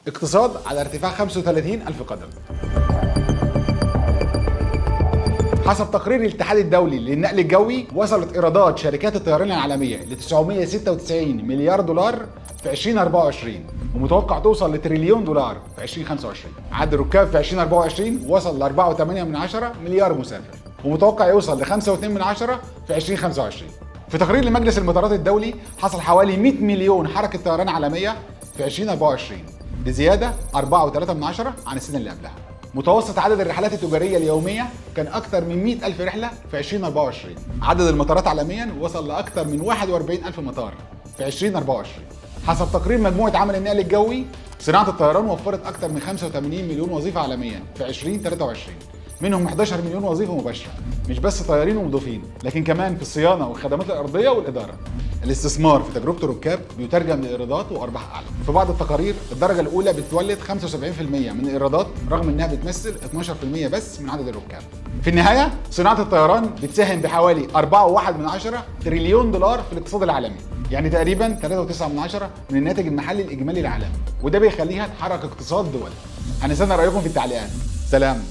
اقتصاد على ارتفاع 35 ألف قدم. حسب تقرير الاتحاد الدولي للنقل الجوي، وصلت ايرادات شركات الطيران العالميه ل 996 مليار دولار في 2024، ومتوقع توصل لتريليون دولار في 2025. عدد الركاب في 2024 وصل ل 4.8 مليار مسافر، ومتوقع يوصل ل 5.2 في 2025. في تقرير لمجلس المطارات الدولي، حصل حوالي 100 مليون حركه طيران عالميه في 2024، بزياده 4.3 عن السنه اللي قبلها. متوسط عدد الرحلات التجارية اليومية كان أكثر من 100 ألف رحلة في 2024. عدد المطارات عالميا وصل لأكثر من 41 ألف مطار في 2024. حسب تقرير مجموعة عمل النقل الجوي، صناعة الطيران وفرت أكثر من 85 مليون وظيفة عالميا في 2023، منهم 11 مليون وظيفة مباشرة، مش بس طيارين ومضيفين، لكن كمان في الصيانة والخدمات الأرضية والإدارة. الاستثمار في تجربة الركاب بيترجم لإيرادات وأرباح أعلى. في بعض التقارير، الدرجة الأولى بتولد 75% من الإيرادات، رغم إنها بتمثل 12% بس من عدد الركاب. في النهاية، صناعة الطيران بتساهم بحوالي 4.1 تريليون دولار في الاقتصاد العالمي، يعني تقريبا 3.9 من الناتج المحلي الإجمالي العالمي، وده بيخليها تحرك اقتصاد دول. هنستنى رأيكم في التعليقات. سلام.